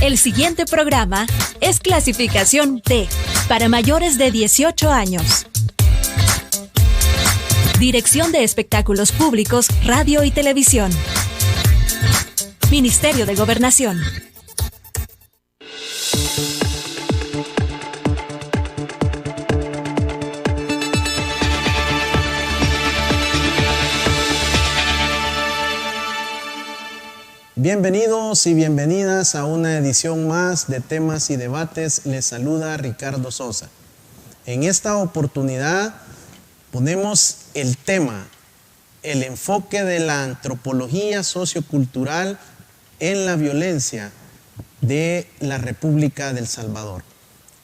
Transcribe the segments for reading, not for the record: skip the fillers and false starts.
El siguiente programa es clasificación D, para mayores de 18 años. Dirección de Espectáculos Públicos, Radio y Televisión. Ministerio de Gobernación. Bienvenidos y bienvenidas a una edición más de Temas y Debates. Les saluda Ricardo Sosa. En esta oportunidad ponemos el tema, el enfoque de la antropología sociocultural en la violencia de la República del Salvador.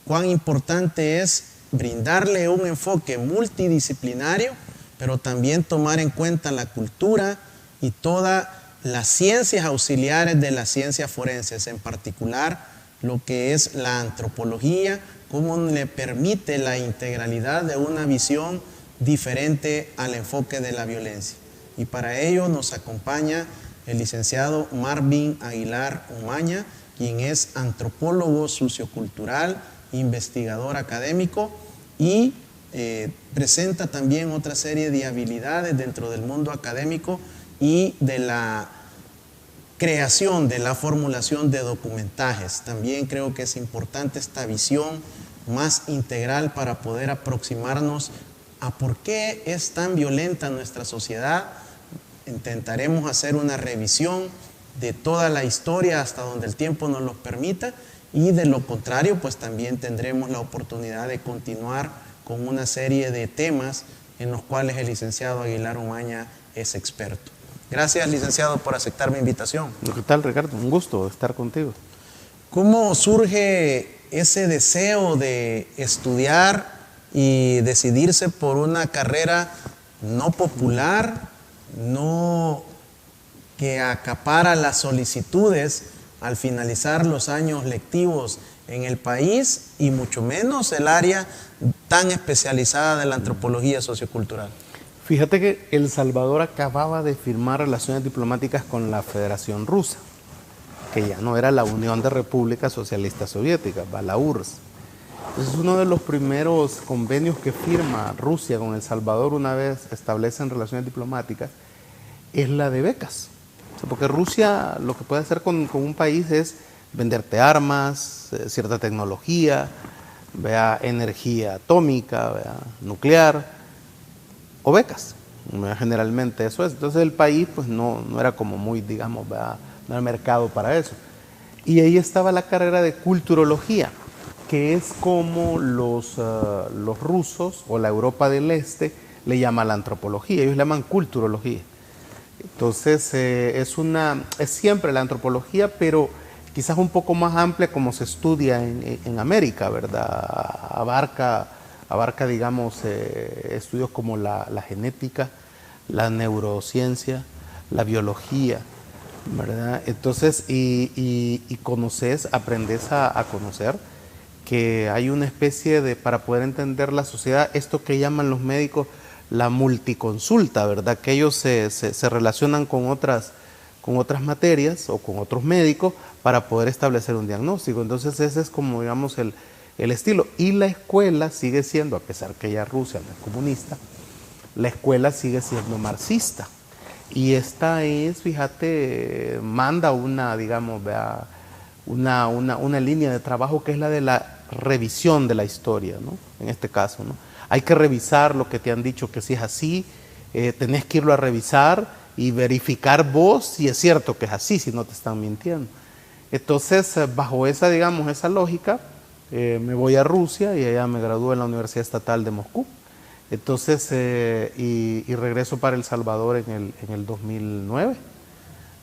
Cuán importante es brindarle un enfoque multidisciplinario, pero también tomar en cuenta la cultura y toda las ciencias auxiliares de las ciencias forenses, en particular lo que es la antropología, cómo le permite la integralidad de una visión diferente al enfoque de la violencia. Y para ello nos acompaña el licenciado Marvin Aguilar Umaña, quien es antropólogo sociocultural, investigador académico y presenta también otra serie de habilidades dentro del mundo académico y de la creación, de la formulación de documentajes. También creo que es importante esta visión más integral para poder aproximarnos a por qué es tan violenta nuestra sociedad. Intentaremos hacer una revisión de toda la historia hasta donde el tiempo nos lo permita, y de lo contrario, pues también tendremos la oportunidad de continuar con una serie de temas en los cuales el licenciado Aguilar Umaña es experto. Gracias, licenciado, por aceptar mi invitación. ¿Qué tal, Ricardo? Un gusto estar contigo. ¿Cómo surge ese deseo de estudiar y decidirse por una carrera no popular, no que acapara las solicitudes al finalizar los años lectivos en el país, y mucho menos el área tan especializada de la antropología sociocultural? Fíjate que El Salvador acababa de firmar relaciones diplomáticas con la Federación Rusa, que ya no era la Unión de Repúblicas Socialistas Soviéticas, la URSS. Entonces, uno de los primeros convenios que firma Rusia con El Salvador una vez establecen relaciones diplomáticas es la de becas. O sea, porque Rusia lo que puede hacer con un país es venderte armas, cierta tecnología, energía atómica, nuclear, o becas. Generalmente eso es. Entonces el país pues no era como muy, digamos, no era mercado para eso. Y ahí estaba la carrera de culturología, que es como los rusos o la Europa del Este le llama la antropología. Ellos le llaman culturología. Entonces es siempre la antropología, pero quizás un poco más amplia como se estudia en América, ¿verdad? Abarca, digamos, estudios como la genética, la neurociencia, la biología, ¿verdad? Entonces, y aprendes a conocer que hay una especie de, para poder entender la sociedad, esto que llaman los médicos la multiconsulta, ¿verdad? Que ellos se relacionan con otras materias o con otros médicos para poder establecer un diagnóstico. Entonces, ese es como, digamos, el estilo. Y la escuela sigue siendo, a pesar que ya Rusia no es comunista, la escuela sigue siendo marxista. Y esta es, fíjate, manda una línea de trabajo que es la de la revisión de la historia, ¿no? En este caso, ¿no? Hay que revisar lo que te han dicho que si es así, tenés que irlo a revisar y verificar vos si es cierto que es así, si no te están mintiendo. Entonces, bajo esa, digamos, esa lógica, me voy a Rusia y allá me gradué en la Universidad Estatal de Moscú. Entonces, y regreso para El Salvador en el 2009,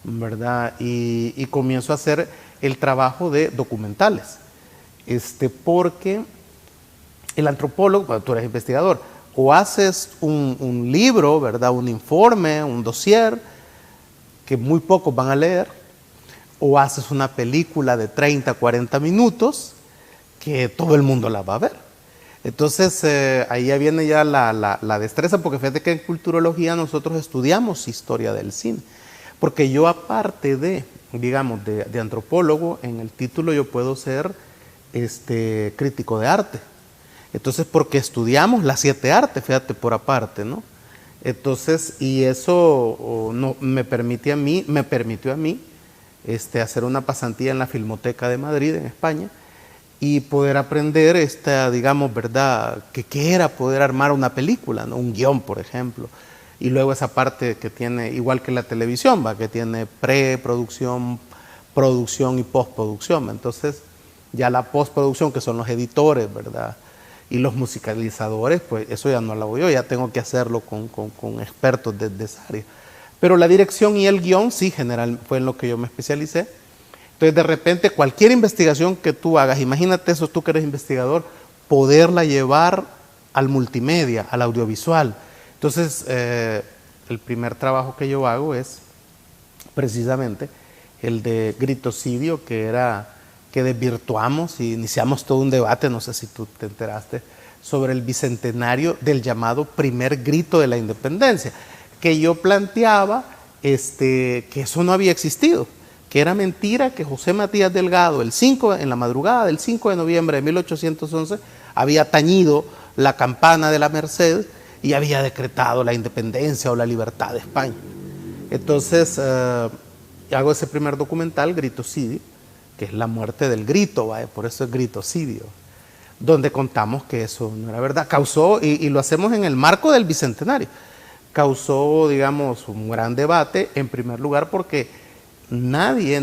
¿verdad? Y comienzo a hacer el trabajo de documentales, porque el antropólogo, bueno, tú eres investigador, o haces un libro, ¿verdad? Un informe, un dossier, que muy pocos van a leer, o haces una película de 30, 40 minutos que todo el mundo la va a ver. Entonces ahí ya viene ya la destreza, porque fíjate que en culturología nosotros estudiamos historia del cine, porque yo aparte de, digamos, de antropólogo, en el título yo puedo ser crítico de arte. Entonces, porque estudiamos las 7 artes, fíjate, por aparte, ¿no? Entonces, y eso me permitió a mí hacer una pasantía en la Filmoteca de Madrid, en España, y poder aprender digamos, ¿verdad?, qué era poder armar una película, ¿no? Un guión, por ejemplo. Y luego esa parte que tiene, igual que la televisión, ¿va?, que tiene preproducción, producción y postproducción. Entonces, ya la postproducción, que son los editores, ¿verdad?, y los musicalizadores, pues eso ya no lo hago yo, ya tengo que hacerlo con expertos de esa área. Pero la dirección y el guión, sí, general, fue en lo que yo me especialicé. Entonces, de repente, cualquier investigación que tú hagas, imagínate eso, tú que eres investigador, poderla llevar al multimedia, al audiovisual. Entonces, el primer trabajo que yo hago es precisamente el de Gritocidio, que desvirtuamos y iniciamos todo un debate, no sé si tú te enteraste, sobre el bicentenario del llamado primer grito de la independencia, que yo planteaba que eso no había existido, que era mentira que José Matías Delgado, en la madrugada del 5 de noviembre de 1811, había tañido la campana de la Merced y había decretado la independencia o la libertad de España. Entonces, hago ese primer documental, Gritocidio, que es la muerte del grito, ¿vale? Por eso es Gritocidio, donde contamos que eso no era verdad. Causó, y lo hacemos en el marco del Bicentenario, causó, digamos, un gran debate, en primer lugar porque nadie,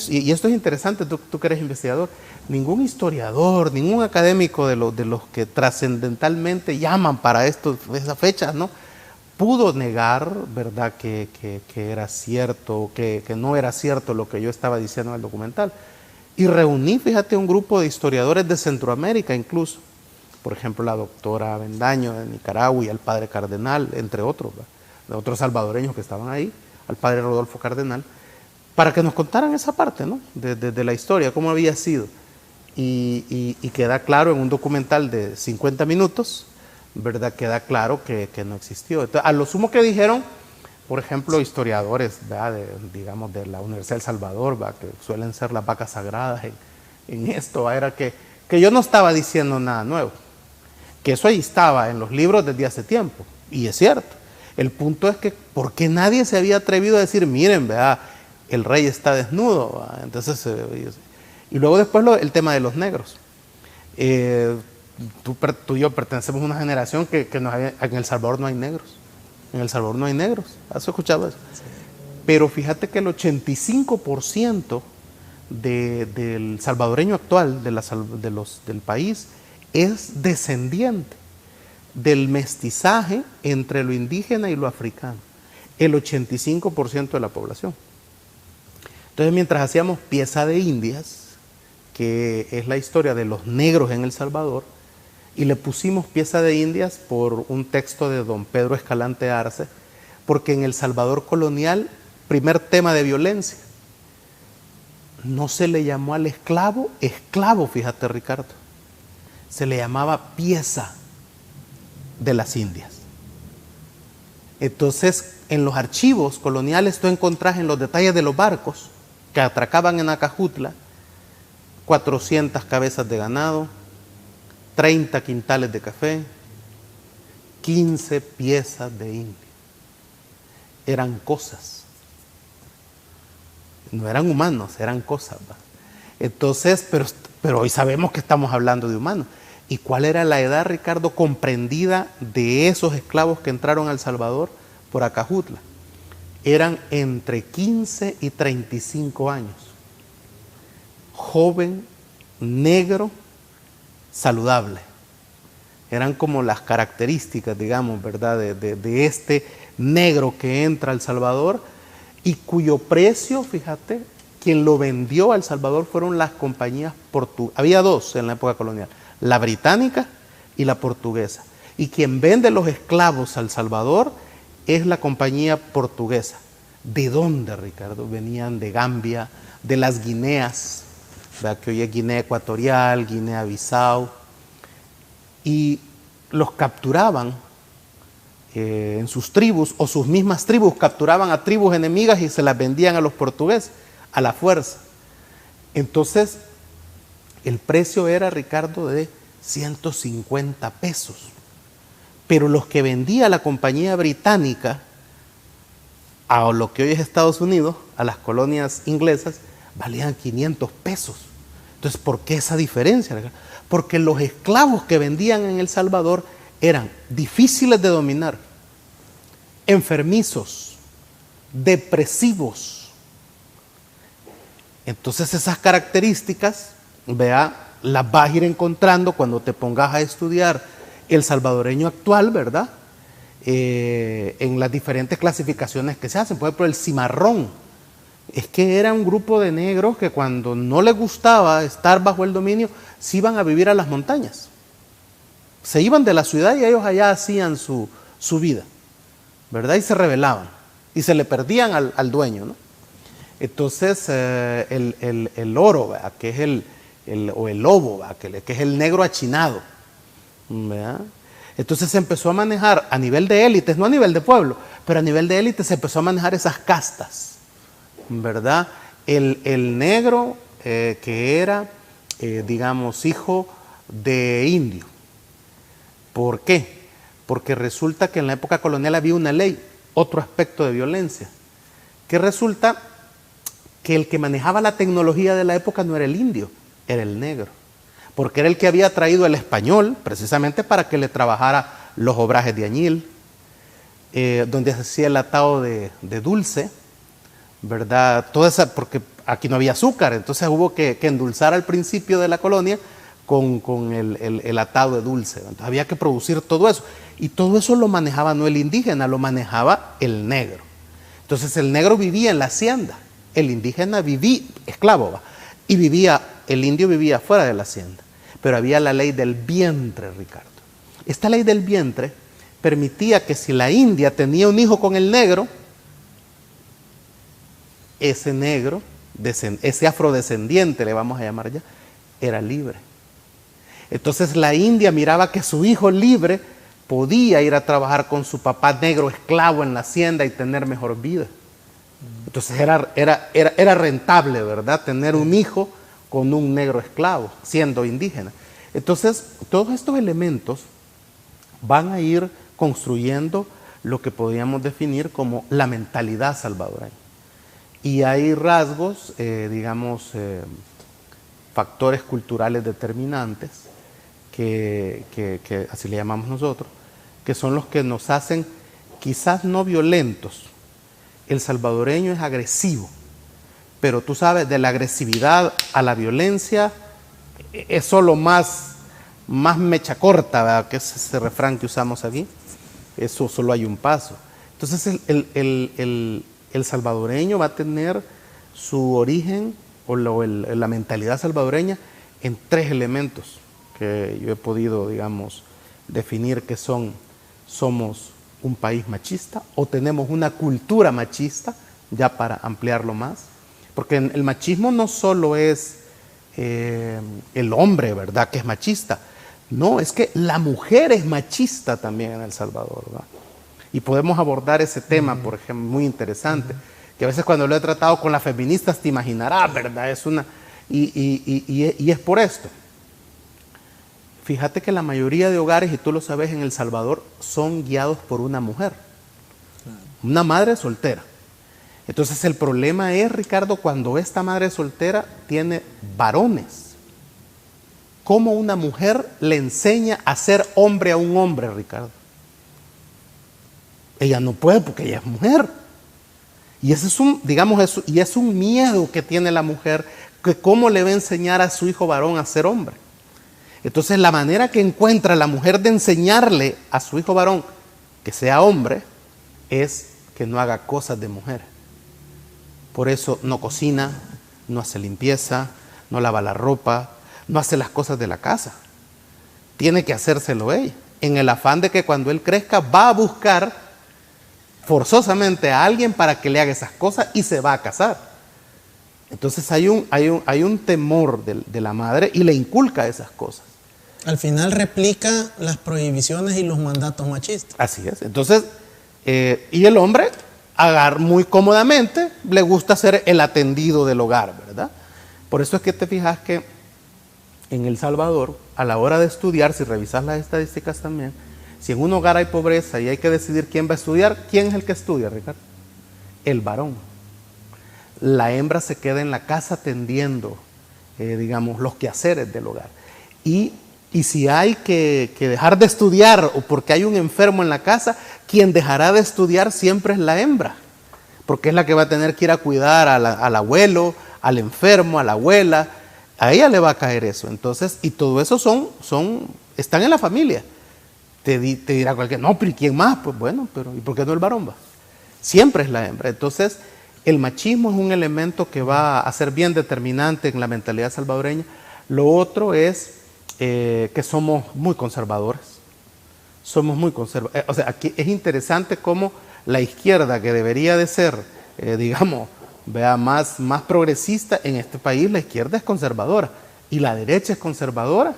y esto es interesante, tú que eres investigador, ningún historiador, ningún académico de los que trascendentalmente llaman para esas fechas, ¿no?, pudo negar, ¿verdad?, que era cierto, que no era cierto lo que yo estaba diciendo en el documental. Y reuní, fíjate, un grupo de historiadores de Centroamérica incluso, por ejemplo, la doctora Avendaño de Nicaragua y al padre Cardenal, entre otros, ¿verdad?, de otros salvadoreños que estaban ahí, al padre Rodolfo Cardenal, para que nos contaran esa parte, ¿no?, de la historia, cómo había sido. Y queda claro en un documental de 50 minutos, ¿verdad?, queda claro que no existió. Entonces, a lo sumo que dijeron, por ejemplo, historiadores, ¿verdad?, digamos, de la Universidad del Salvador, ¿verdad?, que suelen ser las vacas sagradas en esto, ¿verdad?, era que yo no estaba diciendo nada nuevo, que eso ahí estaba en los libros desde hace tiempo, y es cierto. El punto es que, ¿por qué nadie se había atrevido a decir, miren, ¿verdad?, el rey está desnudo, ¿verdad? Entonces, y luego después el tema de los negros. Tú y yo pertenecemos a una generación que en El Salvador no hay negros. En El Salvador no hay negros. ¿Has escuchado eso? Sí. Pero fíjate que el 85% del salvadoreño actual, del país, es descendiente del mestizaje entre lo indígena y lo africano. El 85% de la población. Entonces, mientras hacíamos Pieza de Indias, que es la historia de los negros en El Salvador, y le pusimos Pieza de Indias por un texto de don Pedro Escalante Arce, porque en El Salvador colonial, primer tema de violencia, no se le llamó al esclavo, fíjate, Ricardo, se le llamaba pieza de las Indias. Entonces, en los archivos coloniales tú encontrás en los detalles de los barcos que atracaban en Acajutla 400 cabezas de ganado, 30 quintales de café, 15 piezas de indio. Eran cosas. No eran humanos, eran cosas, ¿va? Entonces, pero hoy sabemos que estamos hablando de humanos. ¿Y cuál era la edad, Ricardo, comprendida de esos esclavos que entraron a El Salvador por Acajutla? Eran entre 15 y 35 años. Joven, negro, saludable. Eran como las características, digamos, ¿verdad?, de este negro que entra a El Salvador y cuyo precio, fíjate, quien lo vendió a El Salvador fueron las compañías portuguesas. Había dos en la época colonial, la británica y la portuguesa. Y quien vende los esclavos a El Salvador es la compañía portuguesa. ¿De dónde, Ricardo? Venían de Gambia, de las Guineas, ¿verdad? Que hoy es Guinea Ecuatorial, Guinea-Bissau, y los capturaban en sus tribus, o sus mismas tribus capturaban a tribus enemigas y se las vendían a los portugueses a la fuerza. Entonces, el precio era, Ricardo, de 150 pesos. Pero los que vendía la compañía británica a lo que hoy es Estados Unidos, a las colonias inglesas, valían 500 pesos. Entonces, ¿por qué esa diferencia, Ricardo? Porque los esclavos que vendían en El Salvador eran difíciles de dominar, enfermizos, depresivos. Entonces esas características, vea, las vas a ir encontrando cuando te pongas a estudiar el salvadoreño actual, ¿verdad? En las diferentes clasificaciones que se hacen. Por ejemplo, el cimarrón. Es que era un grupo de negros que cuando no les gustaba estar bajo el dominio, se iban a vivir a las montañas. Se iban de la ciudad y ellos allá hacían su vida, ¿verdad? Y se rebelaban y se le perdían al dueño, ¿no? Entonces, el oro, ¿verdad? Que es el lobo, ¿verdad? Que es el negro achinado, ¿verdad? Entonces se empezó a manejar a nivel de élites, no a nivel de pueblo, pero a nivel de élites se empezó a manejar esas castas, ¿verdad? El negro que era, digamos, hijo de indio. ¿Por qué? Porque resulta que en la época colonial había una ley, otro aspecto de violencia, que resulta que el que manejaba la tecnología de la época no era el indio, era el negro, porque era el que había traído el español, precisamente para que le trabajara los obrajes de añil, donde se hacía el atado de dulce, ¿verdad? Toda esa, porque aquí no había azúcar, entonces hubo que endulzar al principio de la colonia con el atado de dulce. Entonces había que producir todo eso. Y todo eso lo manejaba no el indígena, lo manejaba el negro. Entonces el negro vivía en la hacienda, el indígena vivía, esclavo, ¿va? Y el indio vivía fuera de la hacienda. Pero había la ley del vientre, Ricardo. Esta ley del vientre permitía que si la india tenía un hijo con el negro, ese negro, ese afrodescendiente, le vamos a llamar ya, era libre. Entonces la india miraba que su hijo libre podía ir a trabajar con su papá negro esclavo en la hacienda y tener mejor vida. Entonces era rentable, ¿verdad? Tener un hijo con un negro esclavo, siendo indígena. Entonces, todos estos elementos van a ir construyendo lo que podríamos definir como la mentalidad salvadoreña. Y hay rasgos, digamos, factores culturales determinantes, que así le llamamos nosotros, que son los que nos hacen quizás no violentos. El salvadoreño es agresivo, pero tú sabes, de la agresividad a la violencia es solo más mecha corta, ¿verdad? Que es ese refrán que usamos aquí. Eso solo hay un paso. Entonces el salvadoreño va a tener su origen o la mentalidad salvadoreña en tres elementos que yo he podido, digamos, definir que somos un país machista o tenemos una cultura machista, ya para ampliarlo más, porque el machismo no solo es el hombre, ¿verdad?, que es machista, no, es que la mujer es machista también en El Salvador, ¿verdad? Y podemos abordar ese tema, por ejemplo, muy interesante, que a veces cuando lo he tratado con las feministas te imaginarás, ¿verdad? Es una... Y es por esto. Fíjate que la mayoría de hogares, y tú lo sabes, en El Salvador, son guiados por una mujer, una madre soltera. Entonces el problema es, Ricardo, cuando esta madre soltera tiene varones. ¿Cómo una mujer le enseña a ser hombre a un hombre, Ricardo? Ella no puede porque ella es mujer. Y ese es es un miedo que tiene la mujer, que cómo le va a enseñar a su hijo varón a ser hombre. Entonces la manera que encuentra la mujer de enseñarle a su hijo varón que sea hombre es que no haga cosas de mujer. Por eso no cocina, no hace limpieza, no lava la ropa, no hace las cosas de la casa. Tiene que hacérselo ella, en el afán de que cuando él crezca va a buscar forzosamente a alguien para que le haga esas cosas y se va a casar. Entonces hay un temor de la madre y le inculca esas cosas. Al final replica las prohibiciones y los mandatos machistas. Así es. Entonces, y el hombre, muy cómodamente, le gusta ser el atendido del hogar, ¿verdad? Por eso es que te fijas que en El Salvador, a la hora de estudiar, si revisas las estadísticas también, si en un hogar hay pobreza y hay que decidir quién va a estudiar, ¿quién es el que estudia, Ricardo? El varón. La hembra se queda en la casa atendiendo, digamos, los quehaceres del hogar. Y si hay que dejar de estudiar o porque hay un enfermo en la casa, quien dejará de estudiar siempre es la hembra, porque es la que va a tener que ir a cuidar al abuelo, al enfermo, a la abuela. A ella le va a caer eso. Entonces, y todo eso están en la familia. Te dirá cualquiera, no, pero ¿y quién más? Pues bueno, pero ¿y por qué no el varón va? Siempre es la hembra. Entonces, el machismo es un elemento que va a ser bien determinante en la mentalidad salvadoreña. Lo otro es que somos muy conservadores. Somos muy conservadores. O sea, aquí es interesante cómo la izquierda, que debería de ser, digamos, más progresista, en este país la izquierda es conservadora y la derecha es conservadora.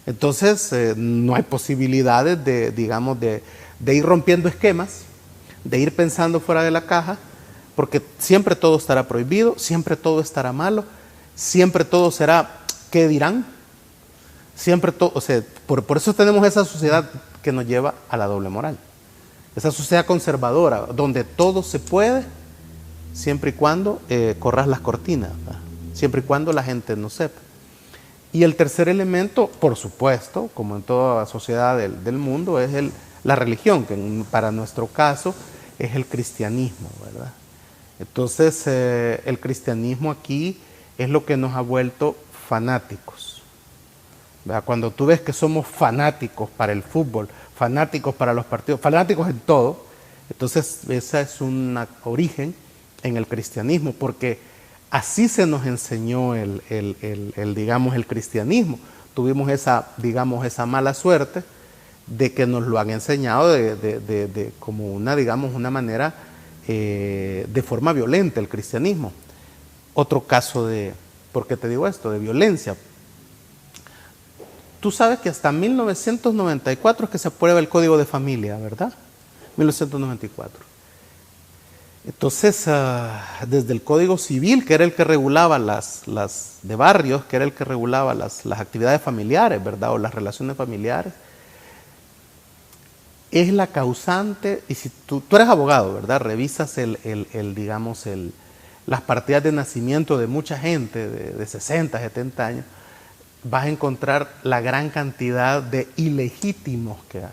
Entonces, no hay posibilidades de ir rompiendo esquemas, de ir pensando fuera de la caja, porque siempre todo estará prohibido, siempre todo estará malo, siempre todo será, ¿qué dirán? Siempre todo, o sea, por eso tenemos esa sociedad que nos lleva a la doble moral. Esa sociedad conservadora, donde todo se puede, siempre y cuando corras las cortinas, ¿verdad? Siempre y cuando la gente no sepa. Y el tercer elemento, por supuesto, como en toda sociedad del mundo, es la religión, que para nuestro caso es el cristianismo, ¿verdad? Entonces, el cristianismo aquí es lo que nos ha vuelto fanáticos, ¿verdad? Cuando tú ves que somos fanáticos para el fútbol, fanáticos para los partidos, fanáticos en todo, entonces esa es un origen en el cristianismo, porque así se nos enseñó digamos, el cristianismo. Tuvimos esa mala suerte de que nos lo han enseñado como una manera de forma violenta, el cristianismo. Otro caso ¿por qué te digo esto? De violencia. Tú sabes que hasta 1994 es que se aprueba el Código de Familia, ¿verdad? 1994. Entonces, desde el Código Civil, que era el que regulaba las de barrios, que era el que regulaba las actividades familiares, ¿verdad? O las relaciones familiares, es la causante. Y si tú eres abogado, ¿verdad? Revisas las partidas de nacimiento de mucha gente de 60, 70 años, vas a encontrar la gran cantidad de ilegítimos que hay,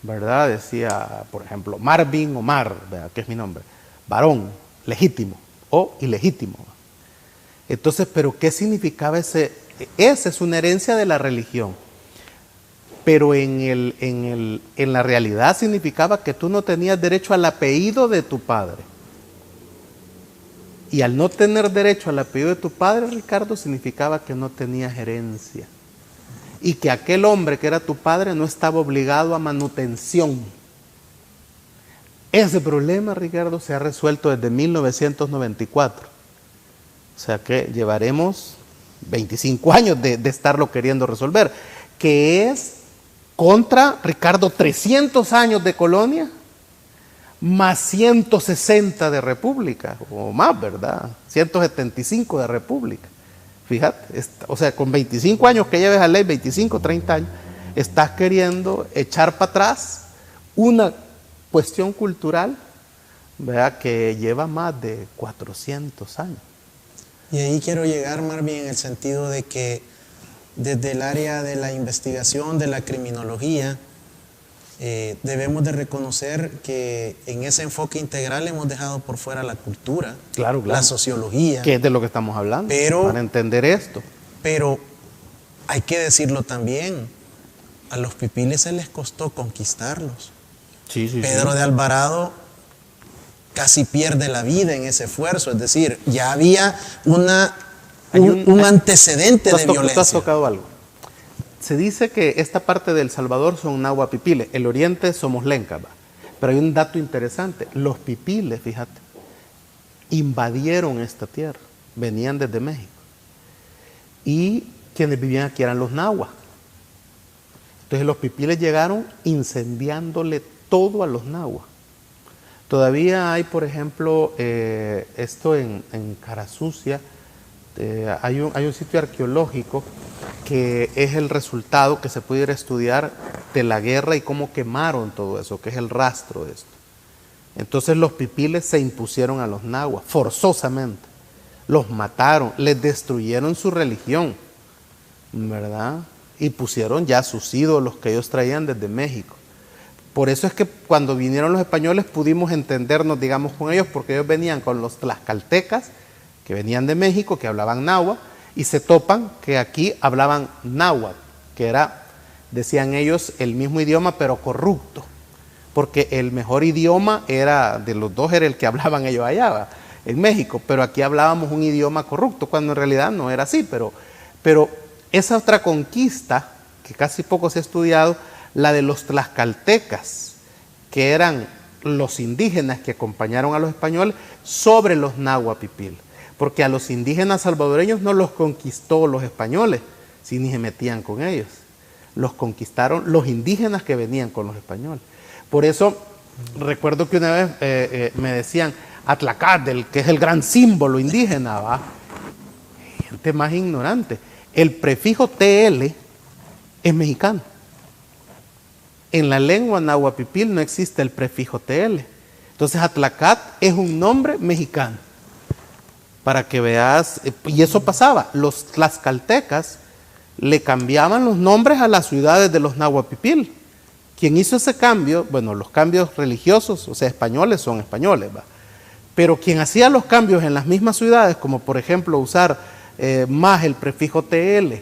¿verdad? Decía, por ejemplo, Marvin Omar, ¿verdad? Que es mi nombre, varón, legítimo o ilegítimo. Entonces, ¿pero qué significaba ese? Esa es una herencia de la religión, pero en la realidad significaba que tú no tenías derecho al apellido de tu padre. Y al no tener derecho al apellido de tu padre, Ricardo, significaba que no tenías herencia. Y que aquel hombre que era tu padre no estaba obligado a manutención. Ese problema, Ricardo, se ha resuelto desde 1994. O sea que llevaremos 25 años de estarlo queriendo resolver. Que es contra, Ricardo, 300 años de colonia, más 160 de república, o más, ¿verdad? 175 de república. Fíjate, o sea, con 25 años que lleves a ley, 25, 30 años, estás queriendo echar para atrás una cuestión cultural, ¿verdad? Que lleva más de 400 años. Y ahí quiero llegar, Marvin, en el sentido de que desde el área de la investigación, de la criminología, debemos de reconocer que en ese enfoque integral hemos dejado por fuera la cultura, claro. La sociología. Que es de lo que estamos hablando, para entender esto. Pero hay que decirlo también, a los pipiles se les costó conquistarlos. Sí, Pedro de Alvarado casi pierde la vida en ese esfuerzo, es decir, ya había un antecedente de violencia. ¿Tú has tocado algo? Se dice que esta parte del Salvador son Nahua Pipiles, el oriente somos Lenca, Pero hay un dato interesante. Los pipiles, fíjate, invadieron esta tierra. Venían desde México. Y quienes vivían aquí eran los nahuas. Entonces los pipiles llegaron incendiándole todo a los nahuas. Todavía hay, por ejemplo, esto en Carasucia, hay un sitio arqueológico que es el resultado que se pudiera estudiar de la guerra y cómo quemaron todo eso, que es el rastro de esto. Entonces los pipiles se impusieron a los nahuas, forzosamente. Los mataron, les destruyeron su religión, ¿verdad? Y pusieron ya sus ídolos que ellos traían desde México. Por eso es que cuando vinieron los españoles pudimos entendernos, digamos, con ellos, porque ellos venían con los tlaxcaltecas, que venían de México, que hablaban náhuatl, y se topan que aquí hablaban náhuatl, que era, decían ellos, el mismo idioma, pero corrupto, porque el mejor idioma era, de los dos, era el que hablaban ellos allá, en México, pero aquí hablábamos un idioma corrupto, cuando en realidad no era así, pero esa otra conquista, que casi poco se ha estudiado, la de los tlaxcaltecas, que eran los indígenas que acompañaron a los españoles sobre los náhuatl pipil, porque a los indígenas salvadoreños no los conquistó los españoles, si ni se metían con ellos, los conquistaron los indígenas que venían con los españoles. Por eso recuerdo que una vez me decían Atlacatl, que es el gran símbolo indígena, ¿va? Gente más ignorante. El prefijo TL es mexicano. En la lengua náhuatl pipil no existe el prefijo TL. Entonces Atlacatl es un nombre mexicano. Para que veas, y eso pasaba, los tlaxcaltecas le cambiaban los nombres a las ciudades de los náhuatl pipil. Quien hizo ese cambio, bueno, los cambios religiosos, o sea, españoles son españoles, ¿va? Pero quien hacía los cambios en las mismas ciudades, como por ejemplo usar más el prefijo TL,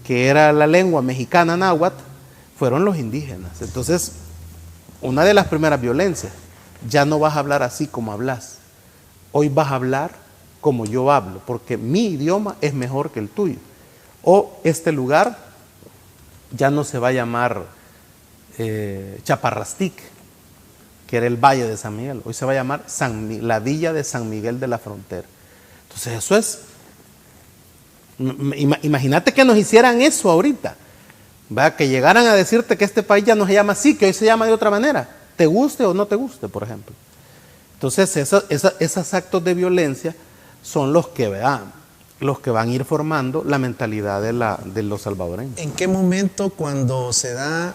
que era la lengua mexicana náhuatl, fueron los indígenas. Entonces, una de las primeras violencias, ya no vas a hablar así como hablas, hoy vas a hablar como yo hablo, porque mi idioma es mejor que el tuyo. O este lugar ya no se va a llamar Chaparrastic, que era el Valle de San Miguel, hoy se va a llamar la Villa de San Miguel de la Frontera. Entonces eso es, imagínate que nos hicieran eso ahorita, ¿va? Que llegaran a decirte que este país ya no se llama así, que hoy se llama de otra manera, te guste o no te guste, por ejemplo. Entonces esos actos de violencia son los que van a ir formando la mentalidad de los salvadoreños. ¿En qué momento, cuando se da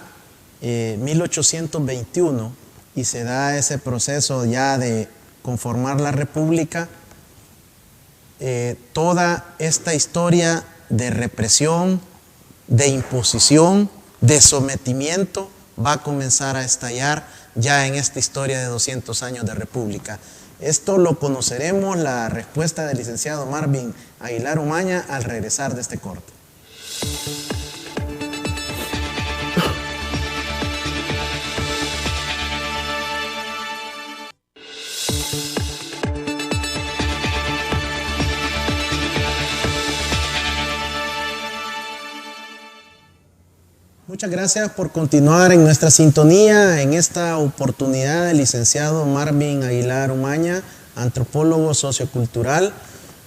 1821 y se da ese proceso ya de conformar la república, toda esta historia de represión, de imposición, de sometimiento va a comenzar a estallar ya en esta historia de 200 años de república? Esto lo conoceremos, la respuesta del licenciado Marvin Aguilar Umaña, al regresar de este corte. Muchas gracias por continuar en nuestra sintonía. En esta oportunidad, el licenciado Marvin Aguilar Umaña, antropólogo sociocultural,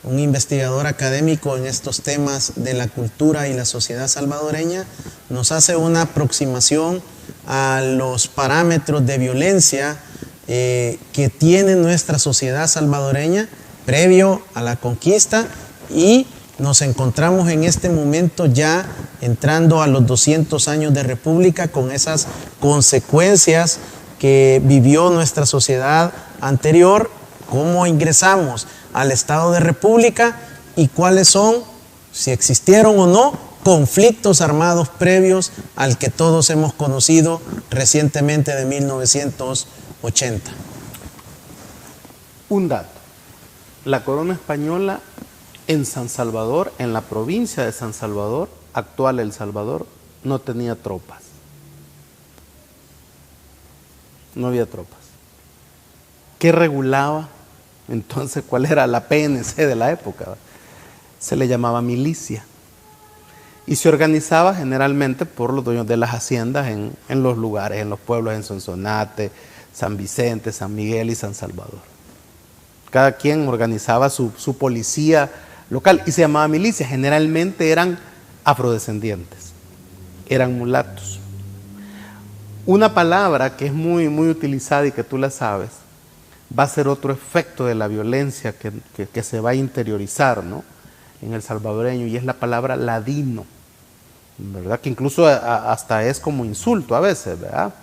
un investigador académico en estos temas de la cultura y la sociedad salvadoreña, nos hace una aproximación a los parámetros de violencia que tiene nuestra sociedad salvadoreña previo a la conquista, y nos encontramos en este momento ya entrando a los 200 años de república, con esas consecuencias que vivió nuestra sociedad anterior, cómo ingresamos al estado de república y cuáles son, si existieron o no, conflictos armados previos al que todos hemos conocido recientemente de 1980. Un dato: la corona española en San Salvador, en la provincia de San Salvador, actual El Salvador, no tenía tropas. No había tropas. ¿Qué regulaba entonces? ¿Cuál era la PNC de la época? Se le llamaba milicia. y se organizaba generalmente por los dueños de las haciendas en los lugares, en los pueblos, en Sonsonate, San Vicente, San Miguel y San Salvador. Cada quien organizaba su policía local y se llamaba milicia. Generalmente eran afrodescendientes, eran mulatos. Una palabra que es muy, muy utilizada y que tú la sabes, va a ser otro efecto de la violencia que se va a interiorizar, ¿no?, en el salvadoreño, y es la palabra ladino, ¿verdad? Que incluso hasta es como insulto a veces, ¿verdad?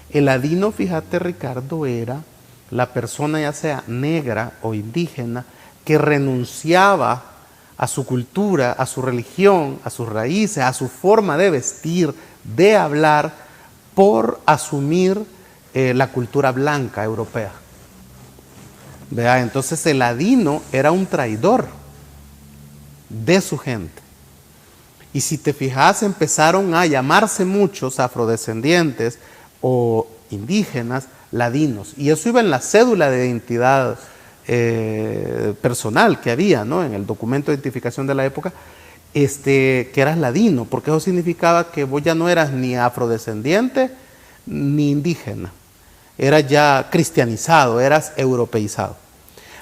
El ladino, fíjate, Ricardo, era la persona ya sea negra o indígena que renunciaba a su cultura, a su religión, a sus raíces, a su forma de vestir, de hablar, por asumir la cultura blanca europea. ¿Verdad? Entonces el ladino era un traidor de su gente. Y si te fijas, empezaron a llamarse muchos afrodescendientes o indígenas ladinos. Y eso iba en la cédula de identidad personal que había, ¿no?, en el documento de identificación de la época, que eras ladino, porque eso significaba que vos ya no eras ni afrodescendiente ni indígena. Eras ya cristianizado, eras europeizado.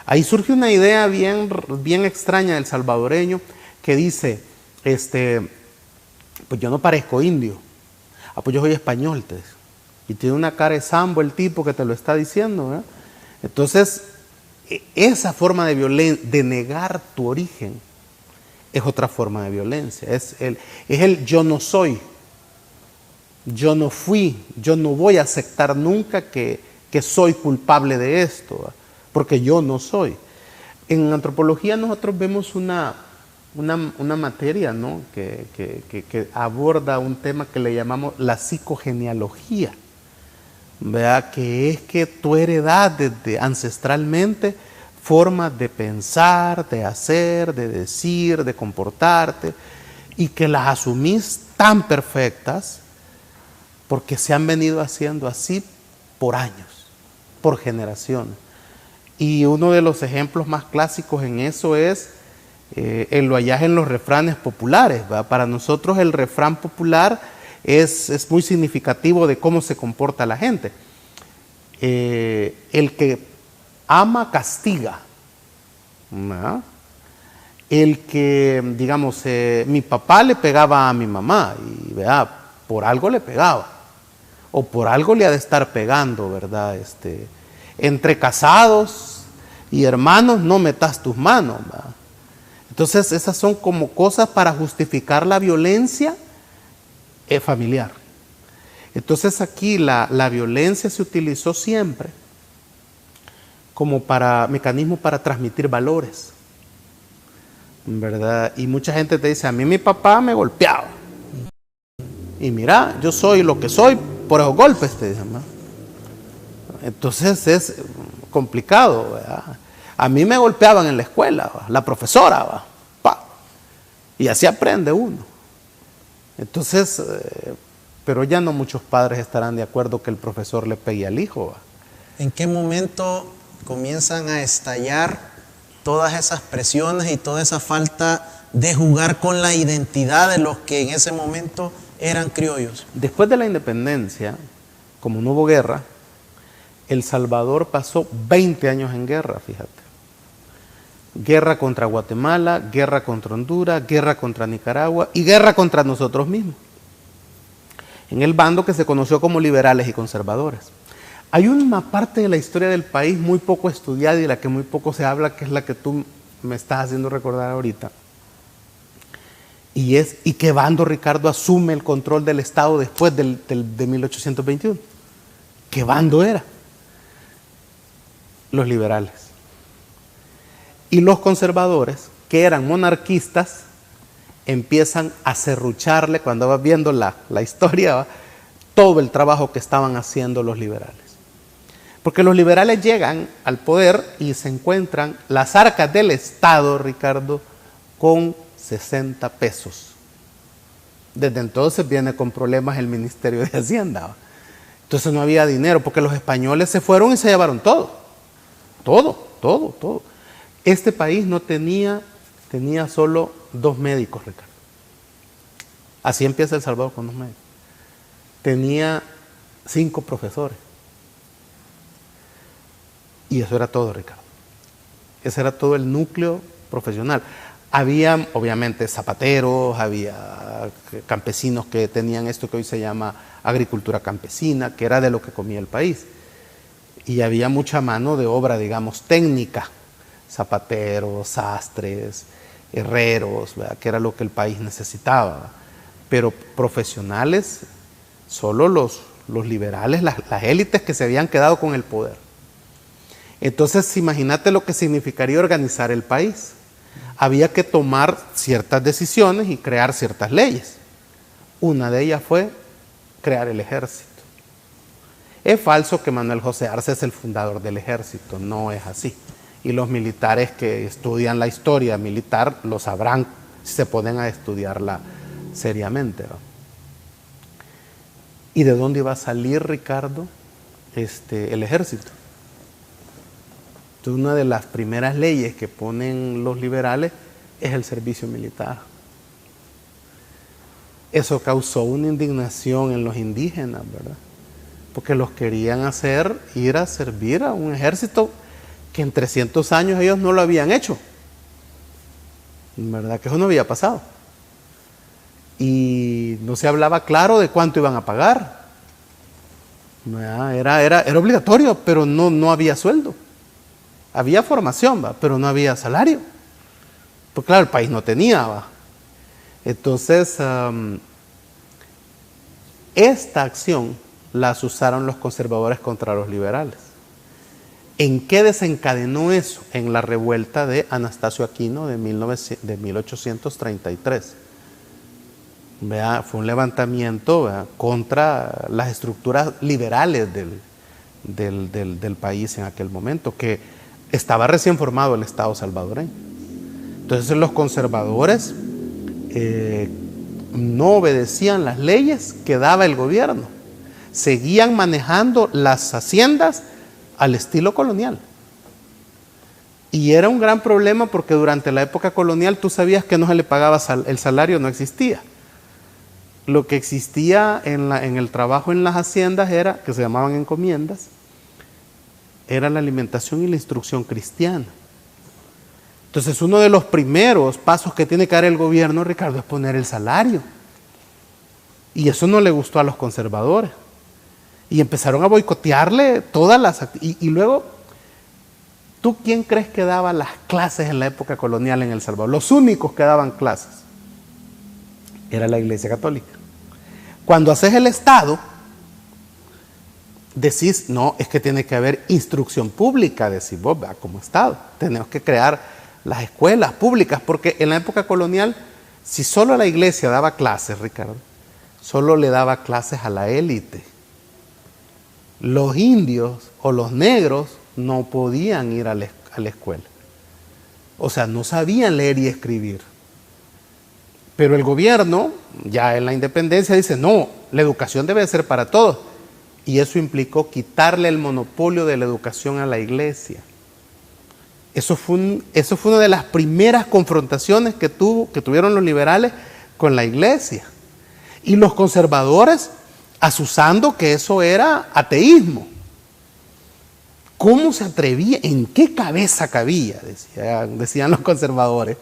Ahí surge una idea bien, bien extraña del salvadoreño que dice, pues yo no parezco indio, pues yo soy español, te dice. Y tiene una cara de sambo el tipo que te lo está diciendo, ¿verdad? Entonces, esa forma de negar tu origen es otra forma de violencia. Es el yo no soy, yo no fui, yo no voy a aceptar nunca que soy culpable de esto, ¿verdad?, porque yo no soy. En antropología nosotros vemos una materia, ¿no?, que aborda un tema que le llamamos la psicogenealogía, ¿verdad?, que es que tú heredas desde ancestralmente formas de pensar, de hacer, de decir, de comportarte, y que las asumís tan perfectas porque se han venido haciendo así por años, por generaciones. Y uno de los ejemplos más clásicos en eso es lo hallás en los refranes populares, ¿verdad? Para nosotros el refrán popular es muy significativo de cómo se comporta la gente. El que ama castiga, ¿verdad? El que, digamos, mi papá le pegaba a mi mamá y, ¿verdad?, por algo le pegaba o por algo le ha de estar pegando, ¿verdad? Entre casados y hermanos no metas tus manos, ¿verdad? Entonces esas son como cosas para justificar la violencia familiar. Entonces aquí la violencia se utilizó siempre como mecanismo para transmitir valores, ¿verdad? Y mucha gente te dice, a mí mi papá me golpeaba y mira, yo soy lo que soy por esos golpes, te dicen, ¿no? Entonces es complicado, ¿verdad? A mí me golpeaban en la escuela, ¿verdad?, la profesora, ¿verdad?, y así aprende uno. Entonces, pero ya no muchos padres estarán de acuerdo que el profesor le pegue al hijo, ¿verdad? ¿En qué momento comienzan a estallar todas esas presiones y toda esa falta de jugar con la identidad de los que en ese momento eran criollos? Después de la independencia, como no hubo guerra, El Salvador pasó 20 años en guerra, fíjate. Guerra contra Guatemala, guerra contra Honduras, guerra contra Nicaragua y guerra contra nosotros mismos. En el bando que se conoció como liberales y conservadores. Hay una parte de la historia del país muy poco estudiada y de la que muy poco se habla, que es la que tú me estás haciendo recordar ahorita. Y qué bando, Ricardo, asume el control del Estado después de 1821. ¿Qué bando era? Los liberales. Y los conservadores, que eran monarquistas, empiezan a serrucharle, cuando vas viendo la historia, todo el trabajo que estaban haciendo los liberales. Porque los liberales llegan al poder y se encuentran las arcas del Estado, Ricardo, con 60 pesos. Desde entonces viene con problemas el Ministerio de Hacienda. Entonces no había dinero, porque los españoles se fueron y se llevaron todo. Todo. Este país no tenía solo 2 médicos, Ricardo. Así empieza El Salvador con los medios. Tenía 5 profesores. Y eso era todo, Ricardo. Ese era todo el núcleo profesional. Había, obviamente, zapateros, había campesinos que tenían esto que hoy se llama agricultura campesina, que era de lo que comía el país. Y había mucha mano de obra, digamos, técnica. Zapateros, sastres, herreros, ¿verdad? Que era lo que el país necesitaba, ¿verdad? Pero profesionales, solo los liberales, las élites que se habían quedado con el poder. Entonces, imagínate lo que significaría organizar el país. Había que tomar ciertas decisiones y crear ciertas leyes. Una de ellas fue crear el ejército. Es falso que Manuel José Arce es el fundador del ejército, no es así. Y los militares que estudian la historia militar lo sabrán si se ponen a estudiarla seriamente, ¿no? ¿Y de dónde iba a salir, Ricardo, el ejército? Entonces, una de las primeras leyes que ponen los liberales es el servicio militar. Eso causó una indignación en los indígenas, ¿verdad? Porque los querían hacer ir a servir a un ejército que en 300 años ellos no lo habían hecho. ¿Verdad? Que eso no había pasado. Y no se hablaba claro de cuánto iban a pagar. Era obligatorio, pero no había sueldo. Había formación, ¿va? Pero no había salario. Porque claro, el país no tenía, ¿va? Entonces, esta acción las usaron los conservadores contra los liberales. ¿En qué desencadenó eso? En la revuelta de Anastasio Aquino de 1833. ¿Vea? Fue un levantamiento, ¿vea?, contra las estructuras liberales del país en aquel momento, que estaba recién formado el Estado salvadoreño. Entonces los conservadores no obedecían las leyes que daba el gobierno. Seguían manejando las haciendas al estilo colonial. Y era un gran problema porque durante la época colonial tú sabías que no se le pagaba el salario, no existía. Lo que existía en el trabajo en las haciendas era, que se llamaban encomiendas, era la alimentación y la instrucción cristiana. Entonces, uno de los primeros pasos que tiene que dar el gobierno, Ricardo, es poner el salario. Y eso no le gustó a los conservadores. Y empezaron a boicotearle todas las actividades. Y luego, ¿tú quién crees que daba las clases en la época colonial en El Salvador? Los únicos que daban clases era la Iglesia Católica. Cuando haces el Estado, decís, no, es que tiene que haber instrucción pública, decís vos, ¿verdad? Como Estado. Tenemos que crear las escuelas públicas, porque en la época colonial, si solo la Iglesia daba clases, Ricardo, solo le daba clases a la élite. Los indios o los negros no podían ir a la escuela. O sea, no sabían leer y escribir. Pero el gobierno, ya en la independencia, dice, no, la educación debe ser para todos. Y eso implicó quitarle el monopolio de la educación a la iglesia. Eso fue una de las primeras confrontaciones que tuvieron los liberales con la iglesia. Y los conservadores, asusando que eso era ateísmo. ¿Cómo se atrevía? ¿En qué cabeza cabía? Decían los conservadores.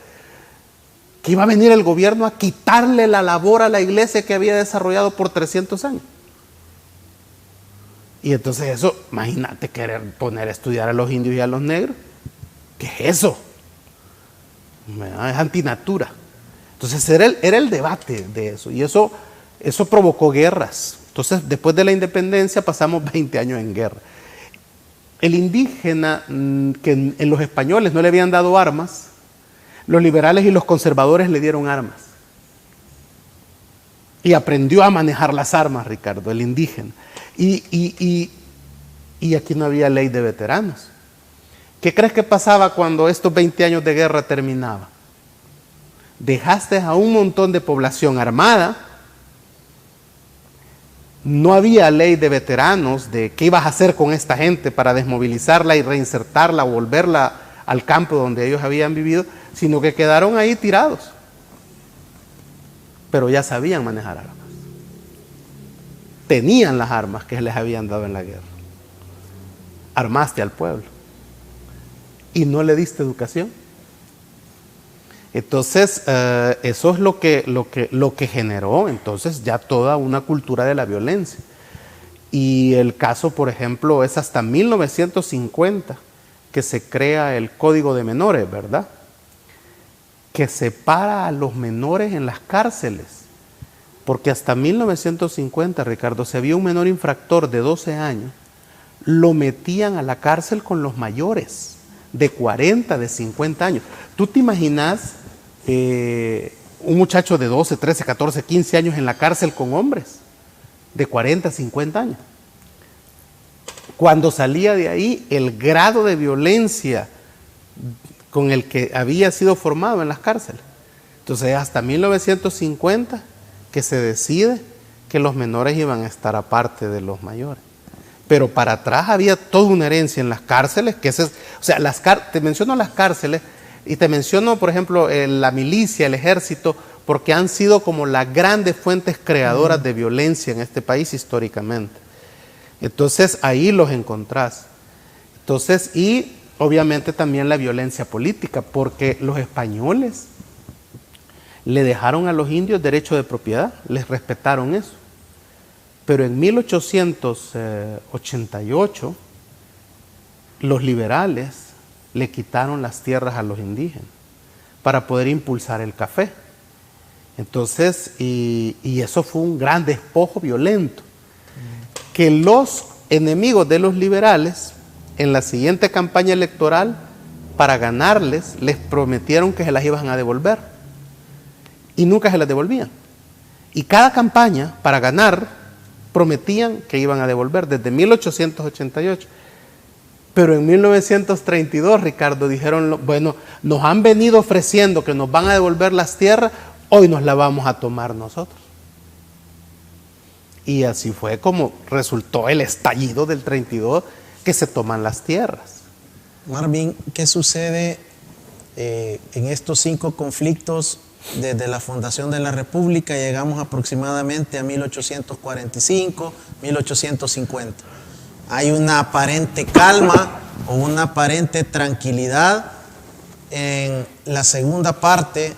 Que iba a venir el gobierno a quitarle la labor a la iglesia que había desarrollado por 300 años. Y entonces eso, imagínate querer poner a estudiar a los indios y a los negros. ¿Qué es eso? Es antinatura. Entonces era el debate de eso. Y eso provocó guerras. Entonces, después de la independencia pasamos 20 años en guerra. El indígena, que en los españoles no le habían dado armas, los liberales y los conservadores le dieron armas. Y aprendió a manejar las armas, Ricardo, el indígena. Y aquí no había ley de veteranos. ¿Qué crees que pasaba cuando estos 20 años de guerra terminaban? Dejaste a un montón de población armada. No había ley de veteranos de qué ibas a hacer con esta gente para desmovilizarla y reinsertarla, volverla al campo donde ellos habían vivido, sino que quedaron ahí tirados. pero ya sabían manejar armas. Tenían las armas que les habían dado en la guerra. Armaste al pueblo y no le diste educación. Entonces, eso es lo que generó entonces ya toda una cultura de la violencia. Y el caso, por ejemplo, es hasta 1950 que se crea el Código de Menores, ¿verdad? Que separa a los menores en las cárceles. Porque hasta 1950, Ricardo, si había un menor infractor de 12 años, lo metían a la cárcel con los mayores, de 40, de 50 años. ¿Tú te imaginas un muchacho de 12, 13, 14, 15 años en la cárcel con hombres de 40, 50 años? Cuando salía de ahí, el grado de violencia con el que había sido formado en las cárceles. Entonces, hasta 1950 que se decide que los menores iban a estar aparte de los mayores. Pero para atrás había toda una herencia en las cárceles, que ese es, o sea, te menciono las cárceles y te menciono, por ejemplo, la milicia, el ejército, porque han sido como las grandes fuentes creadoras de violencia en este país históricamente. Entonces, ahí los encontrás. Entonces, y obviamente también la violencia política, porque los españoles le dejaron a los indios derecho de propiedad, les respetaron eso. Pero en 1888, los liberales le quitaron las tierras a los indígenas para poder impulsar el café. Entonces, y eso fue un gran despojo violento, que los enemigos de los liberales, en la siguiente campaña electoral, para ganarles, les prometieron que se las iban a devolver. Y nunca se las devolvían. Y cada campaña, para ganar, prometían que iban a devolver, desde 1888. Pero en 1932, Ricardo, dijeron, bueno, nos han venido ofreciendo que nos van a devolver las tierras, hoy nos las vamos a tomar nosotros. Y así fue como resultó el estallido del 32, que se toman las tierras. Marvin, ¿qué sucede en estos 5 conflictos? Desde la fundación de la República llegamos aproximadamente a 1845, 1850. Hay una aparente calma o una aparente tranquilidad en la segunda parte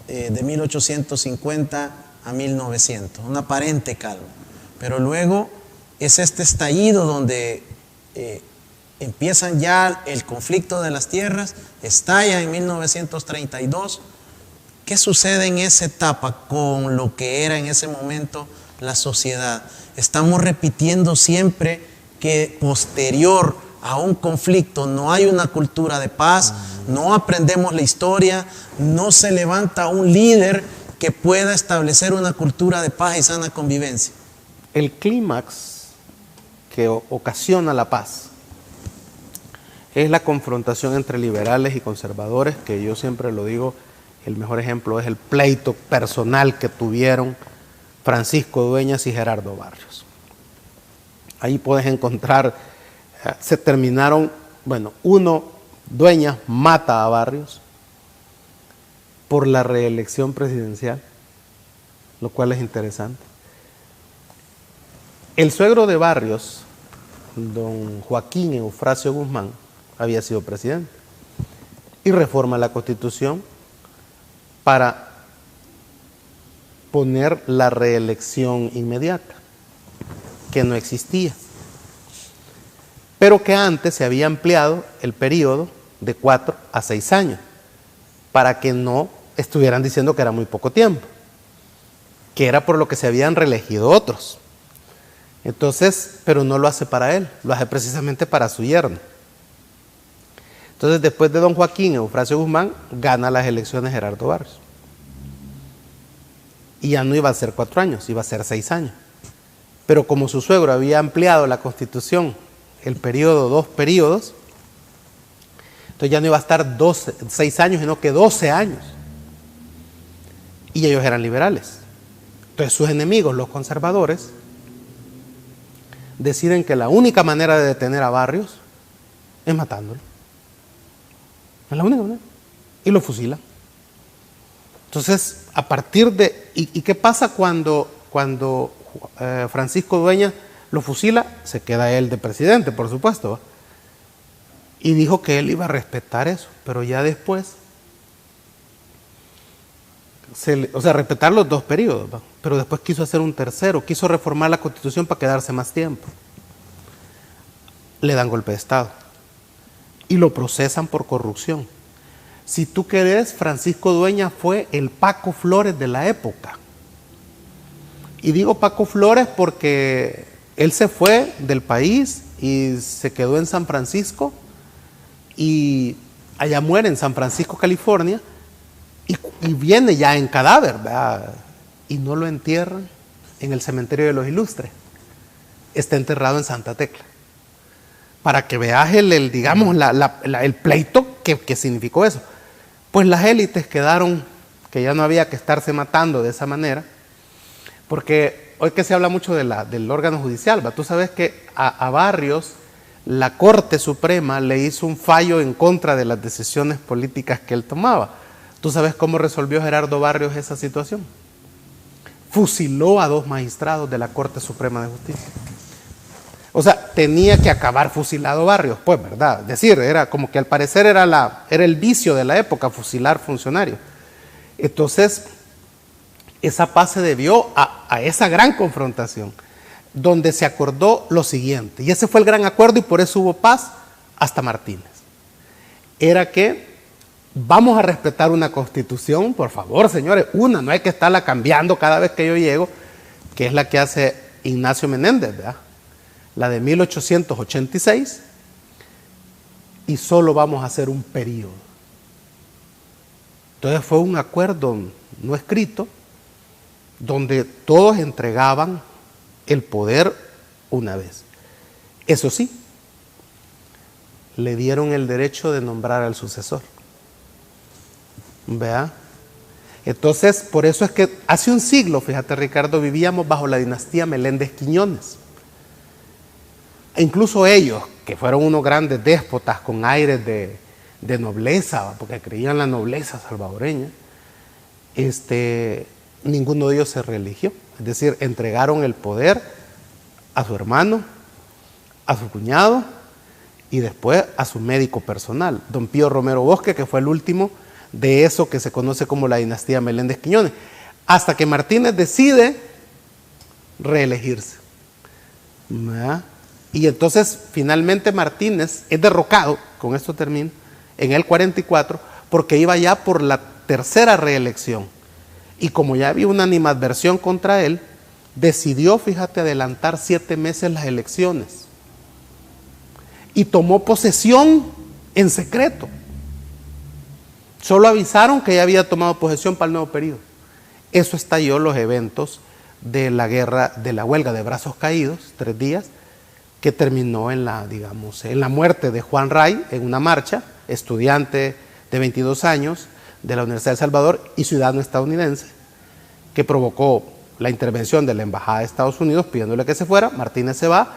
de 1850 a 1900, una aparente calma. Pero luego es este estallido donde empiezan ya el conflicto de las tierras, estalla en 1932. ¿Qué sucede en esa etapa con lo que era en ese momento la sociedad? Estamos repitiendo siempre que posterior a un conflicto no hay una cultura de paz, no aprendemos la historia, no se levanta un líder que pueda establecer una cultura de paz y sana convivencia. El clímax que ocasiona la paz es la confrontación entre liberales y conservadores, que yo siempre lo digo, el mejor ejemplo es el pleito personal que tuvieron Francisco Dueñas y Gerardo Barrios. Ahí puedes encontrar, se terminaron, bueno, Dueñas mata a Barrios por la reelección presidencial, lo cual es interesante. El suegro de Barrios, don Joaquín Eufrasio Guzmán, había sido presidente y reforma la Constitución para poner la reelección inmediata, que no existía, pero que antes se había ampliado el periodo de 4 a 6 años, para que no estuvieran diciendo que era muy poco tiempo, que era por lo que se habían reelegido otros. Entonces, pero no lo hace para él, lo hace precisamente para su yerno. Entonces, después de don Joaquín Eufrasio Guzmán, gana las elecciones Gerardo Barrios. Y ya no iba a ser 4 años, iba a ser 6 años. Pero como su suegro había ampliado la Constitución, el periodo, 2 periodos, entonces ya no iba a estar 6 años, sino que 12 años. Y ellos eran liberales. Entonces sus enemigos, los conservadores, deciden que la única manera de detener a Barrios es matándolo. Es la única manera. Y lo fusilan. Entonces, a partir de ¿y qué pasa cuando Francisco Dueñas lo fusila? Se queda él de presidente, por supuesto, ¿va? Y dijo que él iba a respetar eso, pero ya después, respetar los 2 periodos, ¿va? Pero después quiso hacer un tercero, quiso reformar la Constitución para quedarse más tiempo. Le dan golpe de Estado y lo procesan por corrupción. Si tú querés, Francisco Dueñas fue el Paco Flores de la época. Y digo Paco Flores porque él se fue del país y se quedó en San Francisco, y allá muere en San Francisco, California, y viene ya en cadáver, ¿verdad? Y no lo entierran en el cementerio de los Ilustres, está enterrado en Santa Tecla, para que veas el pleito que significó eso. Pues las élites quedaron, que ya no había que estarse matando de esa manera, porque hoy que se habla mucho del órgano judicial, ¿va? Tú sabes que a Barrios la Corte Suprema le hizo un fallo en contra de las decisiones políticas que él tomaba. ¿Tú sabes cómo resolvió Gerardo Barrios esa situación? Fusiló a 2 magistrados de la Corte Suprema de Justicia. O sea, tenía que acabar fusilado Barrios, pues, ¿verdad? Es decir, era como que al parecer era el vicio de la época, fusilar funcionarios. Entonces, esa paz se debió a esa gran confrontación, donde se acordó lo siguiente, y ese fue el gran acuerdo, y por eso hubo paz hasta Martínez. Era que vamos a respetar una constitución, por favor, señores, no hay que estarla cambiando cada vez que yo llego, que es la que hace Ignacio Menéndez, ¿verdad? La de 1886, y solo vamos a hacer un periodo. Entonces fue un acuerdo no escrito, donde todos entregaban el poder una vez. Eso sí, le dieron el derecho de nombrar al sucesor. ¿Vea? Entonces, por eso es que hace un siglo, fíjate Ricardo, vivíamos bajo la dinastía Meléndez Quiñones. E incluso ellos, que fueron unos grandes déspotas con aires de nobleza, porque creían la nobleza salvadoreña, ninguno de ellos se reeligió. Es decir, entregaron el poder a su hermano, a su cuñado y después a su médico personal, don Pío Romero Bosque, que fue el último de eso que se conoce como la dinastía Meléndez Quiñones, hasta que Martínez decide reelegirse. ¿Verdad? Y entonces finalmente Martínez es derrocado, con esto termino, en el 44, porque iba ya por la 3ª reelección. Y como ya había una animadversión contra él, decidió, fíjate, adelantar 7 meses las elecciones. Y tomó posesión en secreto. Solo avisaron que ya había tomado posesión para el nuevo periodo. Eso estalló los eventos de la guerra, de la huelga de brazos caídos, 3 días, que terminó en la muerte de Juan Ray en una marcha, estudiante de 22 años, de la Universidad de El Salvador y ciudadano estadounidense, que provocó la intervención de la Embajada de Estados Unidos pidiéndole que se fuera. Martínez se va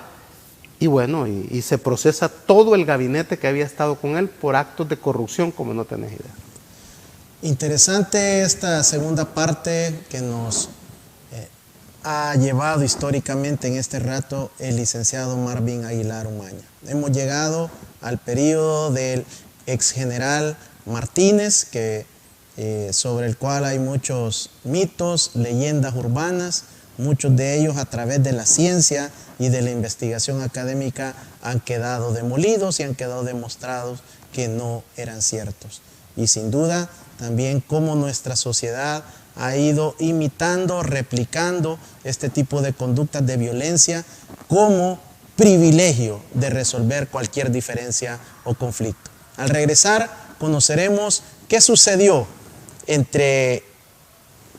y bueno, y se procesa todo el gabinete que había estado con él por actos de corrupción como no tenés idea. Interesante esta segunda parte que nos ha llevado históricamente en este rato el licenciado Marvin Aguilar Umaña. Hemos llegado al periodo del ex general Martínez, sobre el cual hay muchos mitos, leyendas urbanas, muchos de ellos a través de la ciencia y de la investigación académica han quedado demolidos y han quedado demostrados que no eran ciertos. Y sin duda también cómo nuestra sociedad ha ido imitando, replicando este tipo de conductas de violencia como privilegio de resolver cualquier diferencia o conflicto. Al regresar conoceremos qué sucedió entre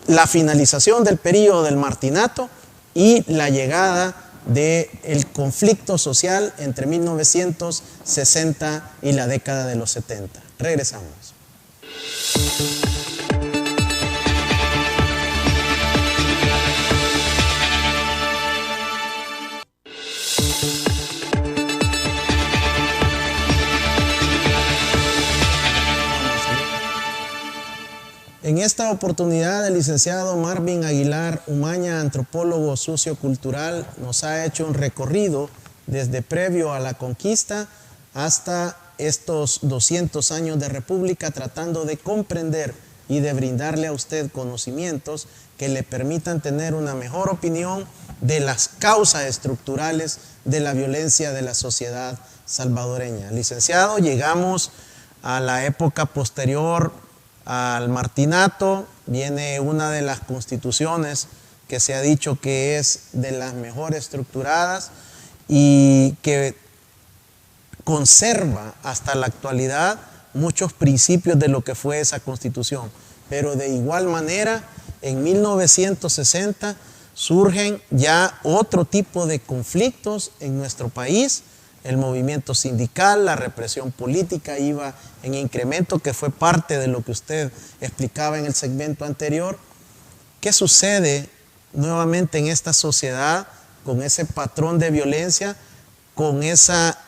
la finalización del periodo del Martinato y la llegada del conflicto social entre 1960 y la década de los 70. Regresamos. En esta oportunidad, el licenciado Marvin Aguilar Umaña, antropólogo sociocultural, nos ha hecho un recorrido desde previo a la conquista hasta estos 200 años de república, tratando de comprender y de brindarle a usted conocimientos que le permitan tener una mejor opinión de las causas estructurales de la violencia de la sociedad salvadoreña. Licenciado, llegamos a la época posterior al martinato, viene una de las constituciones que se ha dicho que es de las mejor estructuradas y que conserva hasta la actualidad muchos principios de lo que fue esa constitución. Pero de igual manera, en 1960 surgen ya otro tipo de conflictos en nuestro país. El movimiento sindical, la represión política iba en incremento, que fue parte de lo que usted explicaba en el segmento anterior. ¿Qué sucede nuevamente en esta sociedad con ese patrón de violencia, con esa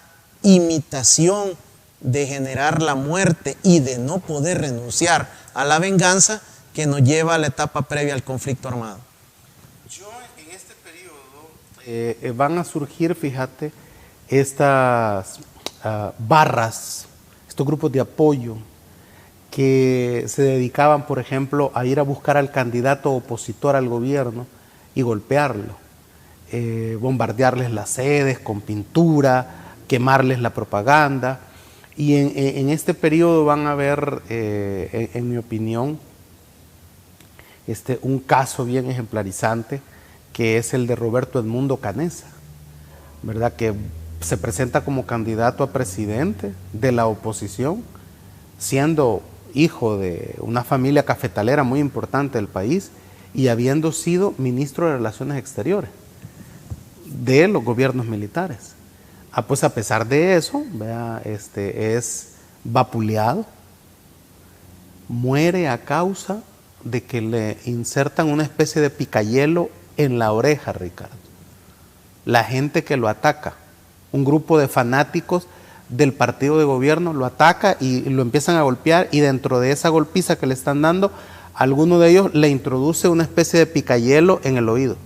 imitación de generar la muerte y de no poder renunciar a la venganza que nos lleva a la etapa previa al conflicto armado? En este periodo van a surgir, fíjate, estas barras, estos grupos de apoyo que se dedicaban, por ejemplo, a ir a buscar al candidato opositor al gobierno y golpearlo, bombardearles las sedes con pintura, quemarles la propaganda. Y en este periodo van a ver, en mi opinión, un caso bien ejemplarizante, que es el de Roberto Edmundo Canessa, ¿verdad? Que se presenta como candidato a presidente de la oposición, siendo hijo de una familia cafetalera muy importante del país y habiendo sido ministro de Relaciones Exteriores de los gobiernos militares. Pues a pesar de eso, vea, es vapuleado, muere a causa de que le insertan una especie de picayelo en la oreja, Ricardo. La gente que lo ataca, un grupo de fanáticos del partido de gobierno lo ataca y lo empiezan a golpear, y dentro de esa golpiza que le están dando, alguno de ellos le introduce una especie de picayelo en el oído.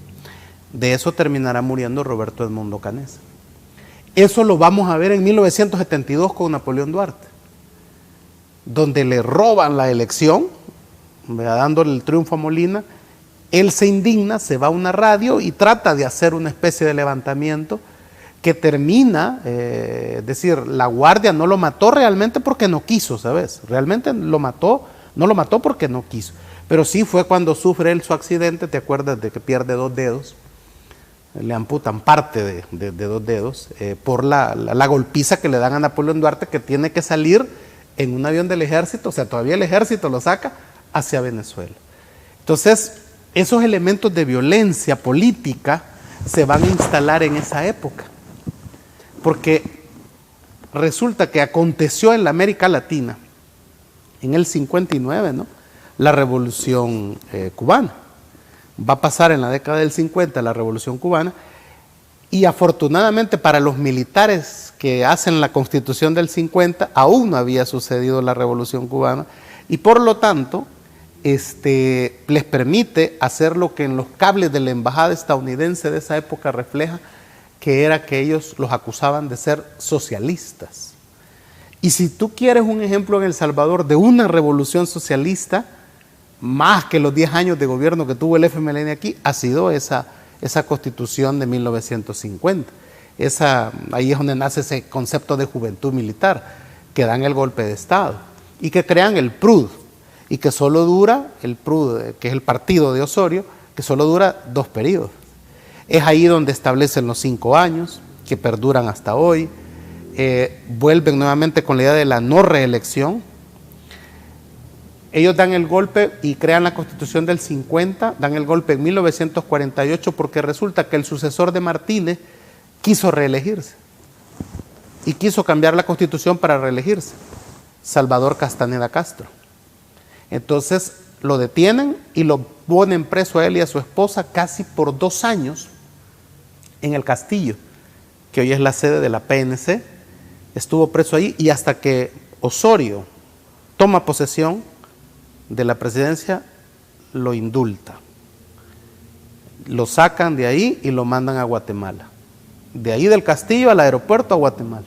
De eso terminará muriendo Roberto Edmundo Canessa. Eso lo vamos a ver en 1972 con Napoleón Duarte, donde le roban la elección, dándole el triunfo a Molina. Él se indigna, se va a una radio y trata de hacer una especie de levantamiento que termina, es decir, la guardia no lo mató realmente porque no quiso, ¿sabes? Realmente lo mató, no lo mató porque no quiso. Pero sí fue cuando sufre él su accidente, ¿te acuerdas de que pierde 2 dedos? Le amputan parte de 2 dedos por la golpiza que le dan a Napoleón Duarte, que tiene que salir en un avión del ejército, o sea, todavía el ejército lo saca hacia Venezuela. Entonces, esos elementos de violencia política se van a instalar en esa época, porque resulta que aconteció en la América Latina, en el 59, ¿no?, la Revolución Cubana. Va a pasar en la década del 50 la Revolución Cubana, y afortunadamente para los militares que hacen la Constitución del 50 aún no había sucedido la Revolución Cubana, y por lo tanto les permite hacer lo que en los cables de la embajada estadounidense de esa época refleja, que era que ellos los acusaban de ser socialistas. Y si tú quieres un ejemplo en El Salvador de una revolución socialista, más que los 10 años de gobierno que tuvo el FMLN aquí, ha sido esa Constitución de 1950. Ahí es donde nace ese concepto de juventud militar, que dan el golpe de Estado y que crean el PRUD, y que solo dura, el PRUD, que es el partido de Osorio, que solo dura 2 periodos. Es ahí donde establecen los 5 años, que perduran hasta hoy. Vuelven nuevamente con la idea de la no reelección. Ellos dan el golpe y crean la Constitución del 50, dan el golpe en 1948, porque resulta que el sucesor de Martínez quiso reelegirse y quiso cambiar la Constitución para reelegirse, Salvador Castaneda Castro. Entonces lo detienen y lo ponen preso a él y a su esposa casi por 2 años en el Castillo, que hoy es la sede de la PNC. Estuvo preso ahí, y hasta que Osorio toma posesión, de la presidencia, lo indulta. Lo sacan de ahí y lo mandan a Guatemala. De ahí del Castillo al aeropuerto a Guatemala.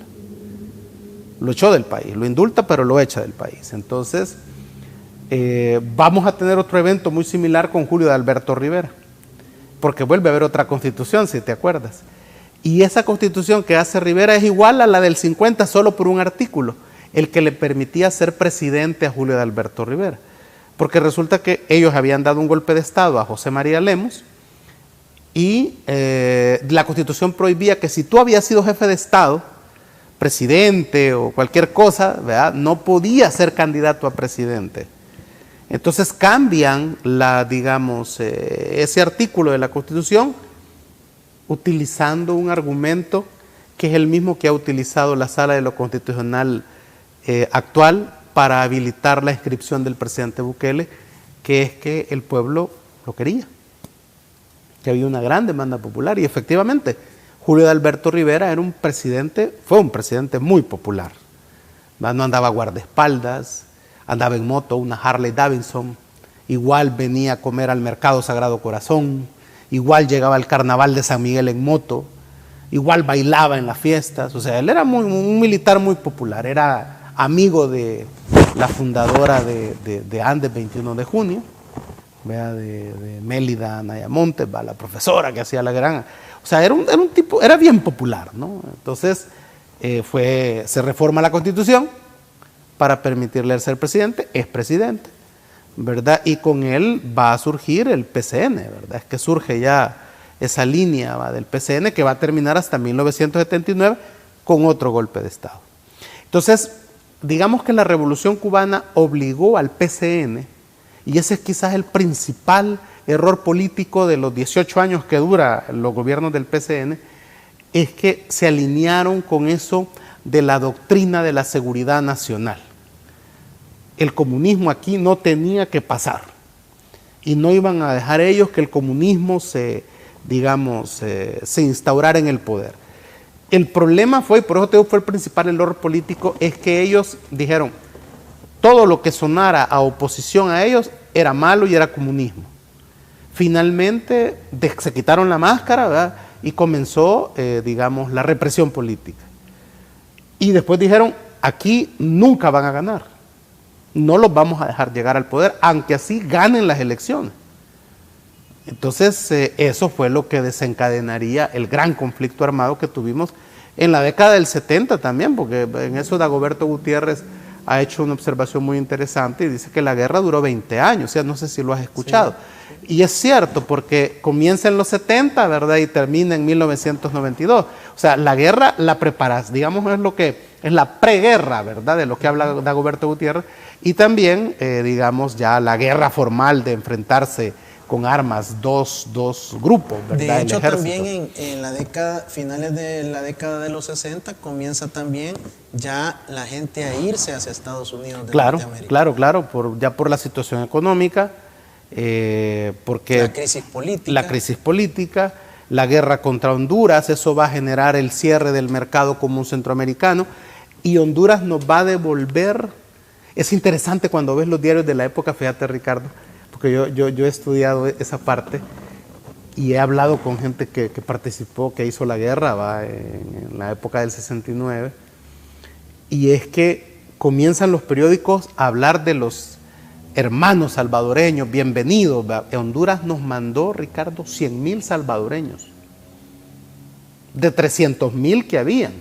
Lo echó del país, lo indulta pero lo echa del país. Entonces, vamos a tener otro evento muy similar con Julio de Alberto Rivera, porque vuelve a haber otra constitución, si te acuerdas. Y esa constitución que hace Rivera es igual a la del 50 solo por un artículo, el que le permitía ser presidente a Julio de Alberto Rivera. Porque resulta que ellos habían dado un golpe de Estado a José María Lemos y la Constitución prohibía que si tú habías sido jefe de Estado, presidente o cualquier cosa, ¿verdad?, no podías ser candidato a presidente. Entonces cambian ese artículo de la Constitución utilizando un argumento que es el mismo que ha utilizado la Sala de lo Constitucional actual para habilitar la inscripción del presidente Bukele, que es que el pueblo lo quería, que había una gran demanda popular. Y efectivamente, Julio de Alberto Rivera fue un presidente muy popular. No andaba a guardaespaldas, andaba en moto, una Harley Davidson, igual venía a comer al Mercado Sagrado Corazón, igual llegaba al Carnaval de San Miguel en moto, igual bailaba en las fiestas. O sea, él era un militar muy popular, era amigo de la fundadora de Andes 21 de junio, de Mélida Nayamonte, la profesora que hacía la gran... O sea, era un tipo, era bien popular, ¿no? Entonces, se reforma la Constitución para permitirle ser presidente, es presidente, ¿verdad? Y con él va a surgir el PCN, ¿verdad? Es que surge ya esa línea del PCN que va a terminar hasta 1979 con otro golpe de Estado. Entonces, digamos que la Revolución Cubana obligó al PCN, y ese es quizás el principal error político de los 18 años que dura los gobiernos del PCN, es que se alinearon con eso de la doctrina de la seguridad nacional. El comunismo aquí no tenía que pasar y no iban a dejar ellos que el comunismo se instaurara en el poder. El problema fue, y por eso te digo, fue el principal error político, es que ellos dijeron, todo lo que sonara a oposición a ellos era malo y era comunismo. Finalmente se quitaron la máscara, ¿verdad?, y comenzó, la represión política. Y después dijeron, aquí nunca van a ganar, no los vamos a dejar llegar al poder, aunque así ganen las elecciones. Entonces, eso fue lo que desencadenaría el gran conflicto armado que tuvimos en la década del 70 también, porque en eso Dagoberto Gutiérrez ha hecho una observación muy interesante y dice que la guerra duró 20 años, o sea, no sé si lo has escuchado. Sí. Y es cierto, porque comienza en los 70, ¿verdad?, y termina en 1992. O sea, la guerra la preparas, digamos, es la preguerra, ¿verdad?, de lo que habla Dagoberto Gutiérrez, y también, ya la guerra formal de enfrentarse con armas, dos grupos, ¿verdad? De hecho, también en la década, finales de la década de los 60, comienza también ya la gente a irse hacia Estados Unidos de Norteamérica. Claro, por la situación económica, porque la crisis política, la guerra contra Honduras, eso va a generar el cierre del mercado común centroamericano, y Honduras nos va a devolver. Es interesante cuando ves los diarios de la época, fíjate, Ricardo, porque yo he estudiado esa parte y he hablado con gente que participó, que hizo la guerra en la época del 69, y es que comienzan los periódicos a hablar de los hermanos salvadoreños, bienvenidos. Honduras nos mandó, Ricardo, 100,000 salvadoreños, de 300,000 que habían.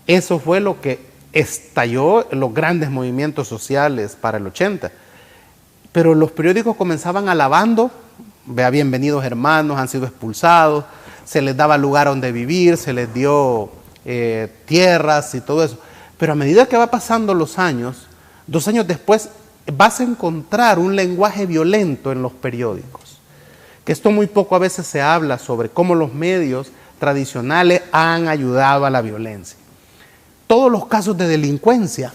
Eso fue lo que estalló los grandes movimientos sociales para el 80. Pero los periódicos comenzaban alabando, bienvenidos hermanos, han sido expulsados, se les daba lugar donde vivir, se les dio tierras y todo eso. Pero a medida que va pasando los años, 2 años después, vas a encontrar un lenguaje violento en los periódicos. Que esto muy poco a veces se habla sobre cómo los medios tradicionales han ayudado a la violencia. Todos los casos de delincuencia,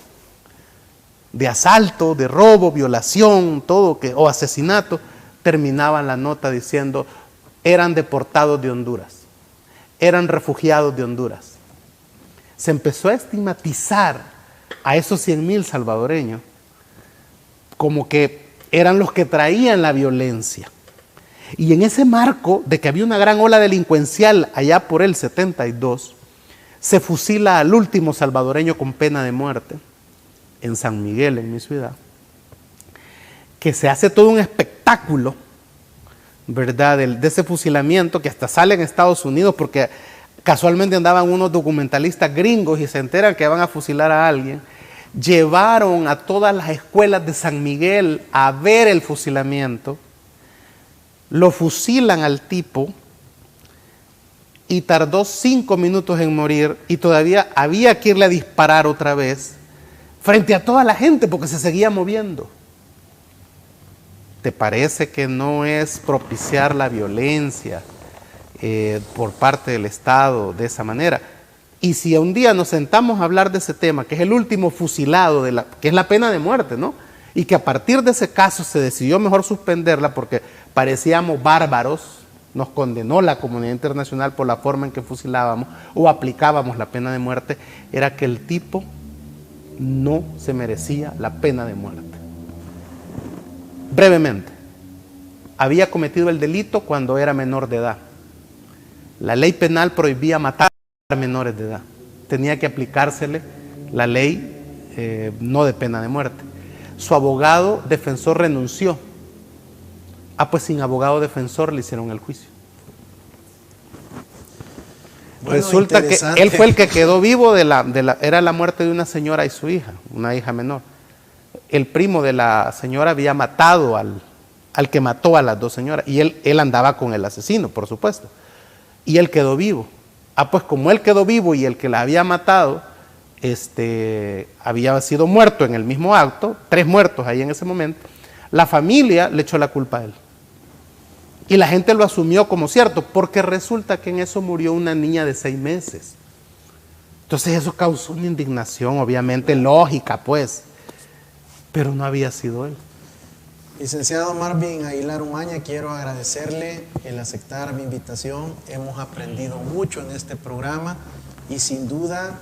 de asalto, de robo, violación, o asesinato, terminaban la nota diciendo, eran deportados de Honduras, eran refugiados de Honduras. Se empezó a estigmatizar a esos 100,000 salvadoreños como que eran los que traían la violencia. Y en ese marco de que había una gran ola delincuencial allá por el 72, se fusila al último salvadoreño con pena de muerte en San Miguel, en mi ciudad, que se hace todo un espectáculo, ¿verdad?, de ese fusilamiento, que hasta sale en Estados Unidos porque casualmente andaban unos documentalistas gringos y se enteran que van a fusilar a alguien. Llevaron a todas las escuelas de San Miguel a ver el fusilamiento, lo fusilan al tipo y tardó 5 minutos en morir y todavía había que irle a disparar otra vez frente a toda la gente porque se seguía moviendo. ¿Te parece que no es propiciar la violencia por parte del Estado de esa manera? Y si un día nos sentamos a hablar de ese tema, que es el último fusilado, que es la pena de muerte, ¿no? Y que a partir de ese caso se decidió mejor suspenderla porque parecíamos bárbaros, nos condenó la comunidad internacional por la forma en que fusilábamos o aplicábamos la pena de muerte, era que el tipo no se merecía la pena de muerte. Brevemente, había cometido el delito cuando era menor de edad. La ley penal prohibía matar a menores de edad. Tenía que aplicársele la ley no de pena de muerte. Su abogado defensor renunció. Pues sin abogado defensor le hicieron el juicio. Bueno, resulta que él fue el que quedó vivo era la muerte de una señora y su hija, una hija menor. El primo de la señora había matado al que mató a las dos señoras y él andaba con el asesino, por supuesto. Y él quedó vivo. Pues como él quedó vivo y el que la había matado había sido muerto en el mismo acto, 3 muertos ahí en ese momento, la familia le echó la culpa a él. Y la gente lo asumió como cierto, porque resulta que en eso murió una niña de 6 meses. Entonces eso causó una indignación, obviamente lógica, pues, pero no había sido él. Licenciado Marvin Aguilar Umaña, quiero agradecerle el aceptar mi invitación. Hemos aprendido mucho en este programa y sin duda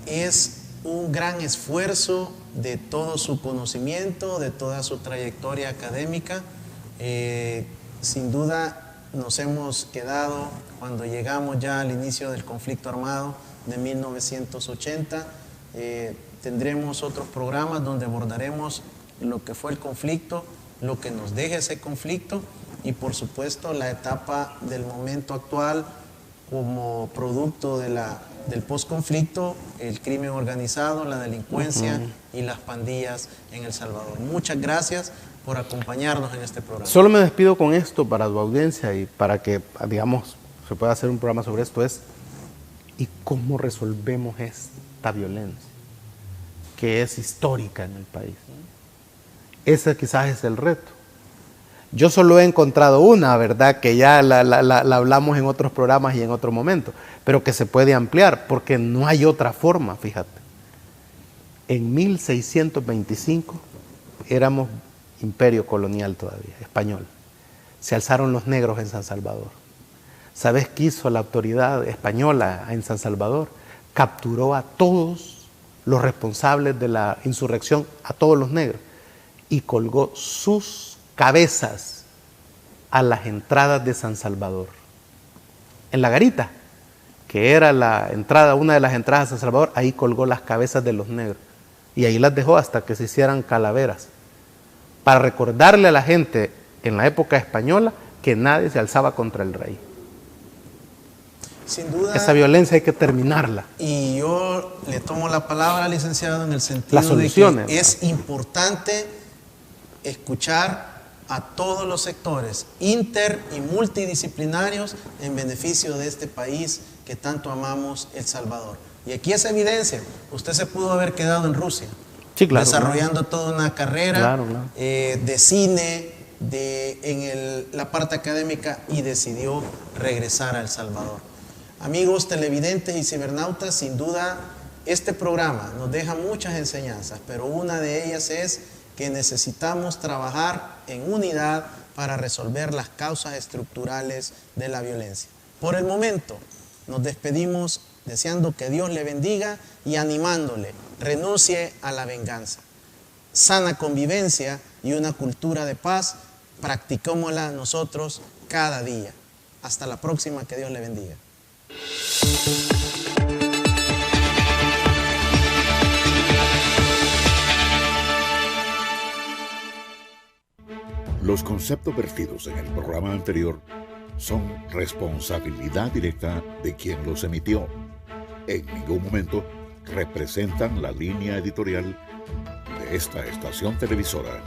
es un gran esfuerzo de todo su conocimiento, de toda su trayectoria académica. Sin duda nos hemos quedado cuando llegamos ya al inicio del conflicto armado de 1980. Tendremos otros programas donde abordaremos lo que fue el conflicto, lo que nos deja ese conflicto y por supuesto la etapa del momento actual como producto del posconflicto, el crimen organizado, la delincuencia y las pandillas en El Salvador. Muchas gracias por acompañarnos en este programa. Solo me despido con esto para tu audiencia y para que, digamos, se pueda hacer un programa sobre esto, ¿y cómo resolvemos esta violencia que es histórica en el país? Ese quizás es el reto. Yo solo he encontrado una, ¿verdad?, que ya la hablamos en otros programas y en otro momento, pero que se puede ampliar porque no hay otra forma, fíjate. En 1625 éramos imperio colonial todavía, español. Se alzaron los negros en San Salvador. ¿Sabes qué hizo la autoridad española en San Salvador? Capturó a todos los responsables de la insurrección, a todos los negros, y colgó sus cabezas a las entradas de San Salvador. En la garita, que era la entrada, una de las entradas de San Salvador, ahí colgó las cabezas de los negros. Y ahí las dejó hasta que se hicieran calaveras, para recordarle a la gente en la época española que nadie se alzaba contra el rey. Sin duda. Esa violencia hay que terminarla. Y yo le tomo la palabra, licenciado, en el sentido de que es importante escuchar a todos los sectores inter y multidisciplinarios en beneficio de este país que tanto amamos, El Salvador. Y aquí es evidencia, usted se pudo haber quedado en Rusia. Sí, claro, desarrollando toda una carrera de cine, en la parte académica y decidió regresar a El Salvador. Amigos televidentes y cibernautas, sin duda este programa nos deja muchas enseñanzas, pero una de ellas es que necesitamos trabajar en unidad para resolver las causas estructurales de la violencia. Por el momento, nos despedimos deseando que Dios le bendiga y animándole, renuncie a la venganza. sana convivencia y una cultura de paz, practicémosla nosotros cada día. Hasta la próxima, que Dios le bendiga. Los conceptos vertidos en el programa anterior son responsabilidad directa de quien los emitió. En ningún momento representan la línea editorial de esta estación televisora.